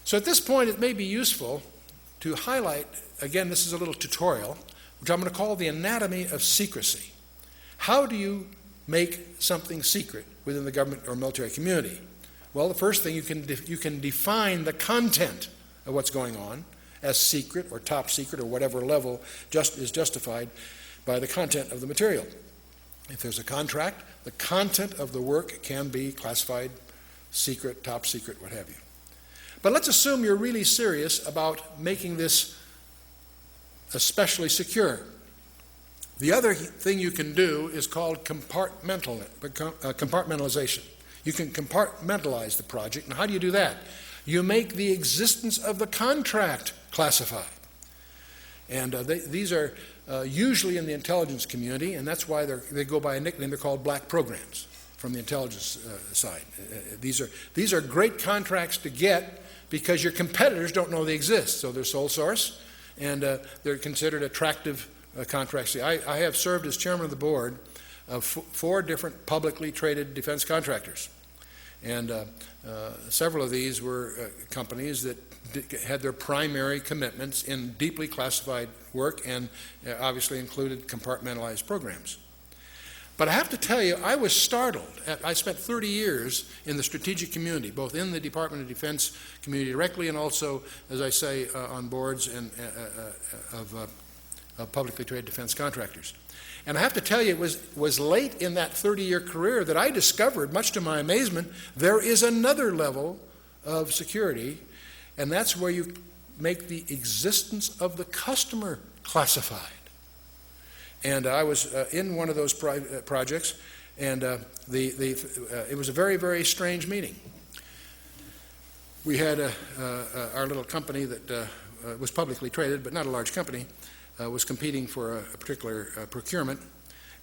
So at this point, it may be useful to highlight, again, this is a little tutorial, which I'm going to call the anatomy of secrecy. How do you make something secret within the government or military community? Well, the first thing, you can define the content of what's going on as secret or top secret or whatever level is justified by the content of the material. If there's a contract, the content of the work can be classified secret, top secret, what have you. But let's assume you're really serious about making this especially secure. The other thing you can do is called compartmentalization. You can compartmentalize the project. And how do you do that? You make the existence of the contract classified. And these are usually in the intelligence community, and that's why they go by a nickname. They're called black programs from the intelligence side. These are great contracts to get because your competitors don't know they exist. So they're sole source, and they're considered attractive contracts. I have served as chairman of the board of 4 different publicly traded defense contractors. And several of these were companies that had their primary commitments in deeply classified work and obviously included compartmentalized programs. But I have to tell you, I was startled. I spent 30 years in the strategic community, both in the Department of Defense community directly and also, as I say, on boards of publicly traded defense contractors. And I have to tell you, it was late in that 30-year career that I discovered, much to my amazement, there is another level of security, and that's where you make the existence of the customer classified. And I was in one of those projects, and it was a very, very strange meeting. We had our little company that was publicly traded, but not a large company, was competing for a particular procurement,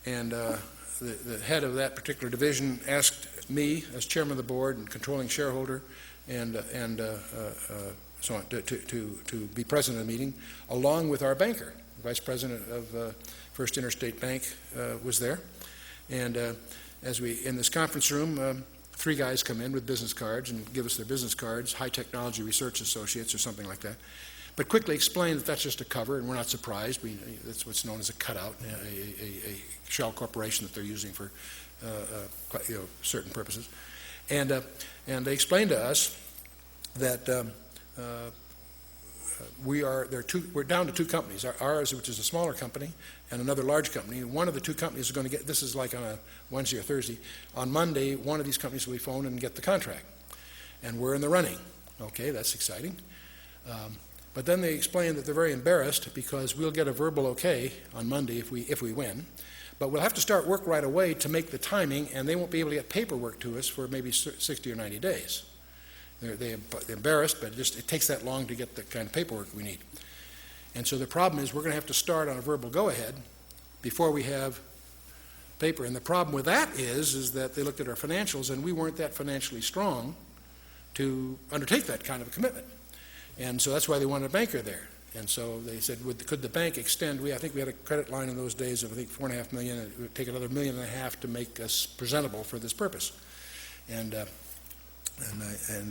and the head of that particular division asked me, as chairman of the board and controlling shareholder, and so on, to be present at the meeting, along with our banker. The vice president of First Interstate Bank was there, and as we in this conference room, 3 guys come in with business cards and give us their business cards, High Technology Research Associates or something like that. But quickly explain that that's just a cover, and we're not surprised. That's what's known as a cutout, a shell corporation that they're using for certain purposes. And they explained to us that we're down to 2 companies. Ours, which is a smaller company, and another large company. One of the 2 companies is going to get, this is like on a Wednesday or Thursday, on Monday, one of these companies will be phoned and get the contract. And we're in the running. Okay, that's exciting. But then they explain that they're very embarrassed because we'll get a verbal okay on Monday if we win, but we'll have to start work right away to make the timing, and they won't be able to get paperwork to us for maybe 60 or 90 days. They're embarrassed, but it takes that long to get the kind of paperwork we need. And so the problem is we're going to have to start on a verbal go-ahead before we have paper. And the problem with that is that they looked at our financials, and we weren't that financially strong to undertake that kind of a commitment. And so that's why they wanted a banker there. And so they said, could the bank extend? I think we had a credit line in those days of, I think, $4.5 million. It would take another $1.5 million to make us presentable for this purpose. And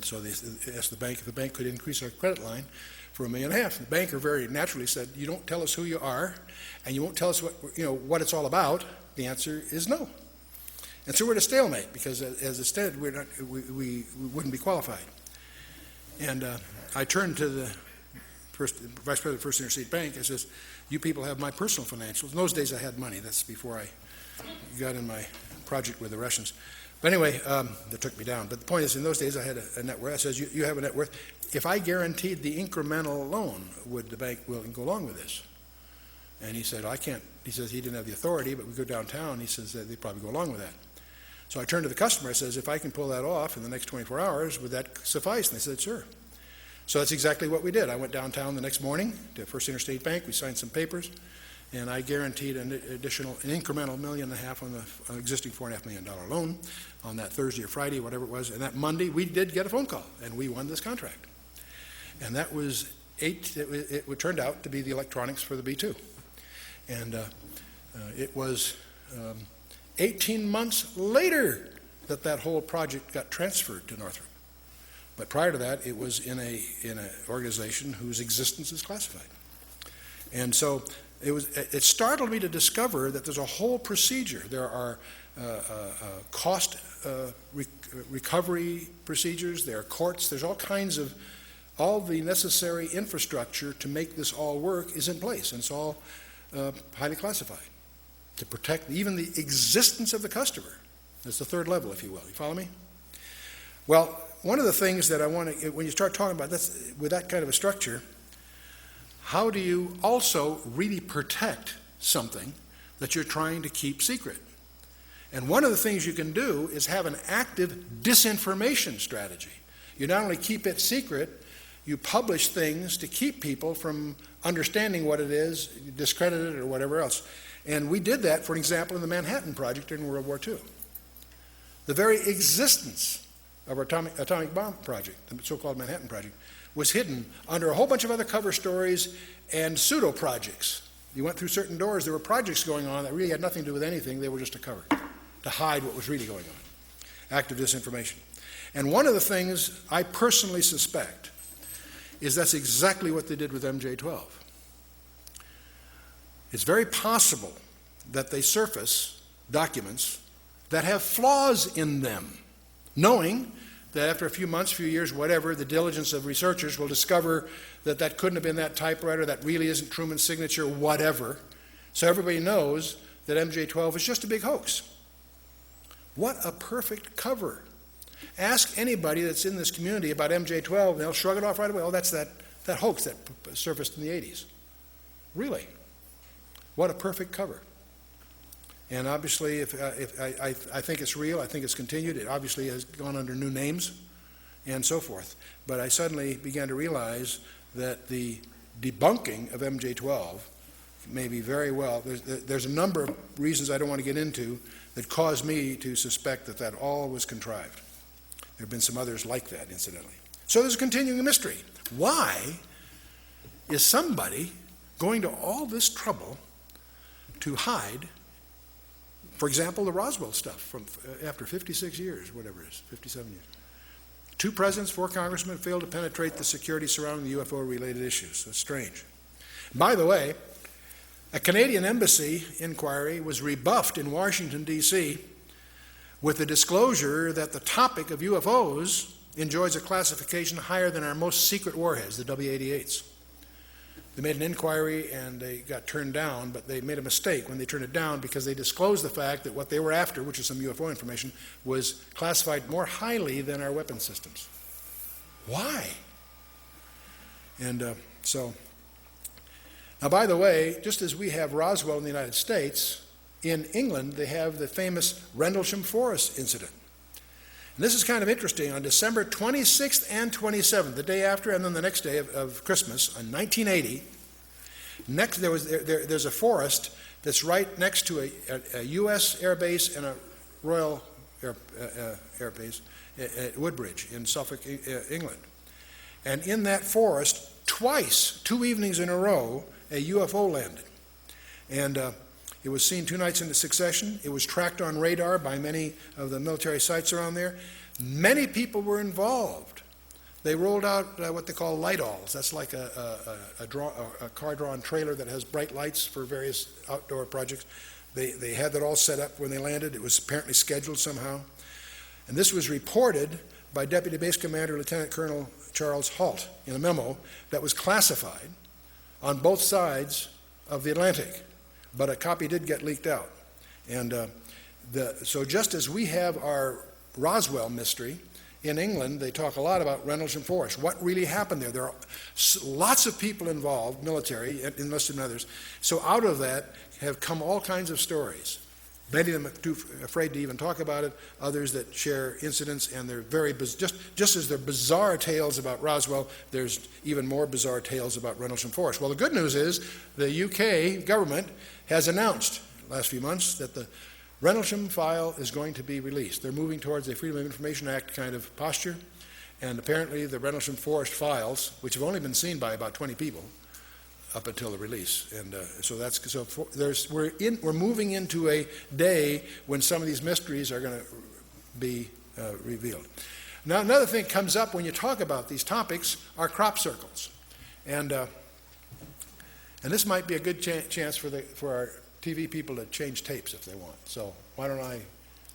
so they asked the bank if the bank could increase our credit line for $1.5 million. The banker very naturally said, "You don't tell us who you are, and you won't tell us what it's all about." The answer is no. And so we're at a stalemate because, as it stood, we wouldn't be qualified. And I turned to the vice president of First Interstate Bank. I says, "You people have my personal financials." In those days, I had money. That's before I got in my project with the Russians. But anyway, that took me down. But the point is, in those days, I had a net worth. I says, "You have a net worth. If I guaranteed the incremental loan, would the bank willing to go along with this?" And he said, "I can't." He says he didn't have the authority, but we go downtown. He says they'd probably go along with that. So I turned to the customer. I says, "If I can pull that off in the next 24 hours, would that suffice?" And they said, "Sure." So that's exactly what we did. I went downtown the next morning to First Interstate Bank. We signed some papers, and I guaranteed an incremental $1.5 million on the existing $4.5 million loan on that Thursday or Friday, whatever it was. And that Monday, we did get a phone call, and we won this contract. And that was it turned out to be the electronics for the B-2. And it was 18 months later that whole project got transferred to Northrop. But prior to that, it was in an organization whose existence is classified. And so it startled me to discover that there's a whole procedure. There are cost recovery procedures, there are courts, there's all the necessary infrastructure to make this all work is in place, and it's all highly classified to protect even the existence of the customer. That's the third level, if you will. You follow me? Well, one of the things that I want to, when you start talking about this, with that kind of a structure, how do you also really protect something that you're trying to keep secret? And one of the things you can do is have an active disinformation strategy. You not only keep it secret, you publish things to keep people from understanding what it is, discredit it, or whatever else. And we did that, for example, in the Manhattan Project during World War II. The very existence of our atomic bomb project, the so-called Manhattan Project, was hidden under a whole bunch of other cover stories and pseudo-projects. You went through certain doors, there were projects going on that really had nothing to do with anything, they were just a cover to hide what was really going on. Active disinformation. And one of the things I personally suspect is that's exactly what they did with MJ-12. It's very possible that they surface documents that have flaws in them, knowing that after a few months, few years, whatever, the diligence of researchers will discover that that couldn't have been that typewriter, that really isn't Truman's signature, whatever. So everybody knows that MJ-12 is just a big hoax. What a perfect cover. Ask anybody that's in this community about MJ-12, and they'll shrug it off right away. Oh, that's that hoax that surfaced in the 80s. Really? What a perfect cover. And obviously, if I think it's real, I think it's continued. It obviously has gone under new names and so forth. But I suddenly began to realize that the debunking of MJ-12 may be very well, there's a number of reasons I don't want to get into that caused me to suspect that that all was contrived. There have been some others like that, incidentally. So there's a continuing mystery. Why is somebody going to all this trouble to hide, for example, the Roswell stuff from after 56 years, whatever it is, 57 years? 2 presidents, 4 congressmen failed to penetrate the security surrounding the UFO-related issues. That's strange. By the way, a Canadian embassy inquiry was rebuffed in Washington, D.C., with the disclosure that the topic of UFOs enjoys a classification higher than our most secret warheads, the W-88s. They made an inquiry and they got turned down, but they made a mistake when they turned it down because they disclosed the fact that what they were after, which is some UFO information, was classified more highly than our weapon systems. Why? And now, by the way, just as we have Roswell in the United States, in England they have the famous Rendlesham Forest incident. And this is kind of interesting. On December 26th and 27th, the day after and then the next day of Christmas, in 1980, there's a forest that's right next to a U.S. air base and a Royal Air Base at Woodbridge in Suffolk, England. And in that forest, twice, 2 evenings in a row, a UFO landed. And it was seen 2 nights in succession. It was tracked on radar by many of the military sites around there. Many people were involved. They rolled out what they call light-alls. That's like a car-drawn trailer that has bright lights for various outdoor projects. They had that all set up when they landed. It was apparently scheduled somehow. And this was reported by Deputy Base Commander Lieutenant Colonel Charles Halt in a memo that was classified on both sides of the Atlantic. But a copy did get leaked out. And so just as we have our Roswell mystery, in England they talk a lot about Rendlesham Forest. What really happened there? There are lots of people involved, military, enlisted and others. So out of that have come all kinds of stories. Many of them are too afraid to even talk about it. Others that share incidents, and they're very just as they're bizarre tales about Roswell, there's even more bizarre tales about Rendlesham Forest. Well, the good news is the UK government has announced last few months that the Rendlesham file is going to be released. They're moving towards a Freedom of Information Act kind of posture, and apparently the Rendlesham Forest files, which have only been seen by about 20 people up until the release, and we're moving into a day when some of these mysteries are going to be revealed. Now, another thing that comes up when you talk about these topics are crop circles. And this might be a good chance for our TV people to change tapes if they want. So why don't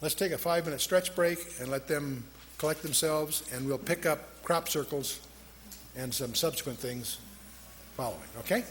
let's take a 5-minute stretch break and let them collect themselves, and we'll pick up crop circles and some subsequent things following, okay?